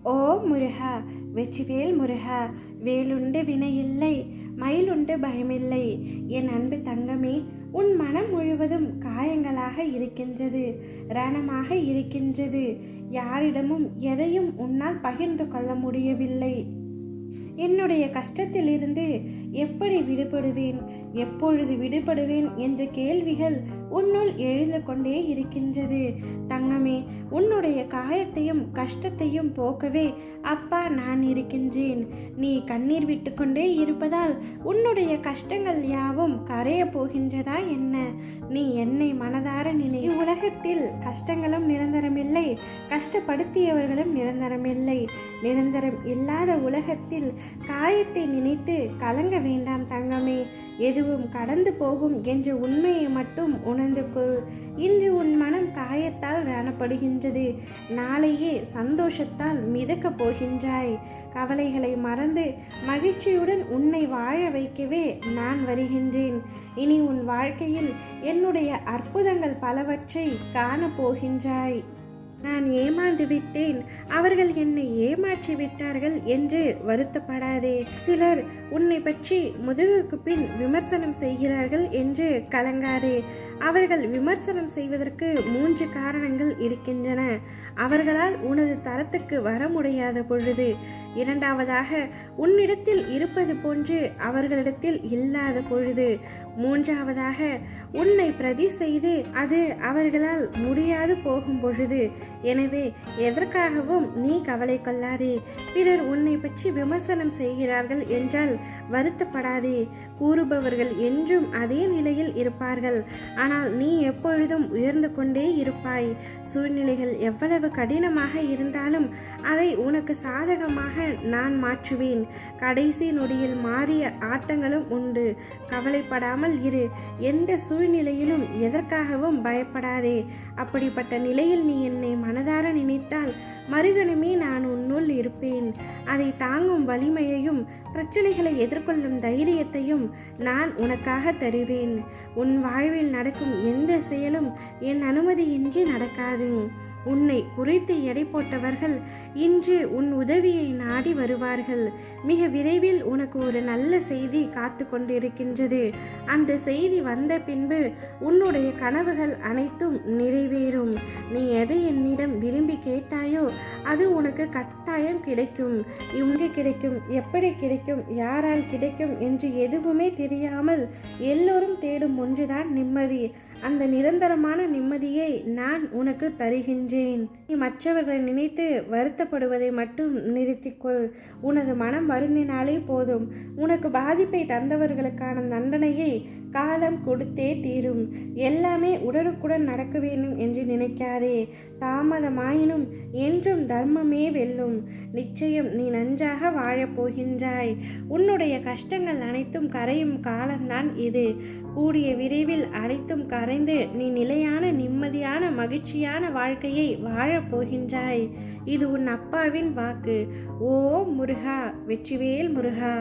ஓ முருகா, வெற்றிவேல் முருகா, வேலுண்டு வினையில்லை, மயிலுண்டு பயமில்லை. என் அன்பு தங்கமே, உன் மனம் முழுவதும் காயங்களாக இருக்கின்றது, ரணமாக இருக்கின்றது. யாரிடமும் எதையும் உன்னால் பகிர்ந்து கொள்ள முடியவில்லை. என்னுடைய கஷ்டத்திலிருந்து எப்படி விடுபடுவேன், எப்பொழுது விடுபடுவேன் என்ற கேள்விகள் உன்னுள் எழுந்து கொண்டே இருக்கின்றது. தங்கமே, உன்னுடைய காயத்தையும் கஷ்டத்தையும் போக்கவே அப்பா நான் இருக்கின்றேன். நீ கண்ணீர் விட்டு கொண்டே இருப்பதால் உன்னுடைய கஷ்டங்கள் யாவும் கரைய போகின்றதா என்ன? நீ என்னை மனதார நினை. உலகத்தில் கஷ்டங்களும் நிரந்தரமில்லை, கஷ்டப்படுத்தியவர்களும் நிரந்தரமில்லை. நிரந்தரம் இல்லாத உலகத்தில் காயத்தை நினைத்து கலங்க வேண்டாம் தங்கமே. எதுவும் கடந்து போகும் என்ற உண்மையை மட்டும் உணர்ந்து கொள். இன்று உன் மனம் காயத்தால் ரணப்படுகின்றது, நாளையே சந்தோஷத்தால் மிதக்கப் போகின்றாய். கவலைகளை மறந்து மகிழ்ச்சியுடன் உன்னை வாழ வைக்கவே நான் வருகின்றேன். இனி உன் வாழ்க்கையில் என்னுடைய அற்புதங்கள் பலவற்றை காணப்போகின்றாய். நான் ஏமாந்து விட்டேன், அவர்கள் என்னை ஏமாற்றி விட்டார்கள் என்று வருத்தப்படாதே. சிலர் உன்னை பற்றி முதுகுக்கு பின் விமர்சனம் செய்கிறார்கள் என்று கலங்காதே. அவர்கள் விமர்சனம் செய்வதற்கு 3 காரணங்கள் இருக்கின்றன. அவர்களால் உனது தரத்துக்கு வர முடியாத பொழுது, இரண்டாவதாக உன்னிடத்தில் இருப்பது போன்று அவர்களிடத்தில் இல்லாத பொழுது, மூன்றாவதாக உன்னை பிரதி செய்து அது அவர்களால் முடியாது போகும் பொழுது. எனவே எதற்காகவும் நீ கவலை கொள்ளாதே. பிறர் உன்னை பற்றி விமர்சனம் செய்கிறார்கள் என்றால் வருத்தப்படாதே. கூறுபவர்கள் என்றும் அதே நிலையில் இருப்பார்கள், ஆனால் நீ எப்பொழுதும் உயர்ந்து கொண்டே இருப்பாய். சூழ்நிலைகள் எவ்வளவு கடினமாக இருந்தாலும் அதை உனக்கு சாதகமாக நான் மாற்றுவேன். கடைசி நொடியில் மாறிய ஆட்டங்களும் உண்டு. கவலைப்படாமல் இரு. எந்த சூழ்நிலையிலும் எதற்காகவும் பயப்படாதே. அப்படிப்பட்ட நிலையில் நீ என்னை மனதார நினைத்தால் மறுகணமே நான் உன்னுள் இருப்பேன். அதை தாங்கும் வலிமையையும் பிரச்சனைகளை எதிர்கொள்ளும் தைரியத்தையும் நான் உனக்காக தருவேன். உன் வாழ்வில் நடக்கும் எந்த செயலும் என் அனுமதியின்றி நடக்காது. உன்னை குறித்து எடை போட்டவர்கள் இன்று உன் உதவியை நாடி வருவார்கள். மிக விரைவில் உனக்கு ஒரு நல்ல செய்தி காத்து கொண்டிருக்கின்றது. அந்த செய்தி வந்த பின்பு உன்னுடைய கனவுகள் அனைத்தும் நிறைவேறும். நீ எதை என்னிடம் விரும்பி கேட்டாயோ அது உனக்கு கட்டாயம் கிடைக்கும். எங்கு கிடைக்கும், எப்படி கிடைக்கும், யாரால் கிடைக்கும் என்று எதுவுமே தெரியாமல் எல்லோரும் தேடும் ஒன்றுதான் நிம்மதி. அந்த நிரந்தரமான நிம்மதியை நான் உனக்கு தருகின்றேன். நீ மற்றவர்களை நினைத்து வருத்தப்படுவதை மட்டும் நிறுத்திக்கொள். உனது மனம் வருந்தினாலே போதும். உனக்கு பாதிப்பை தந்தவர்களுக்கான தண்டனையை காலம் கொடுத்தே தீரும். எல்லாமே உடனுக்குடன் நடக்க வேண்டும் என்று நினைக்காதே. தாமதமாயினும் என்றும் தர்மமே வெல்லும். நிச்சயம் நீ நன்றாக வாழப்போகின்றாய். உன்னுடைய கஷ்டங்கள் அனைத்தும் கரையும் காலம்தான் இது. கூடிய விரைவில் அனைத்தும் கரைந்து நீ நிலையான நிம்மதியான மகிழ்ச்சியான வாழ்க்கையை வாழப்போகின்றாய். இது உன் அப்பாவின் வாக்கு. ஓ முருகா, வெற்றிவேல் முருகா.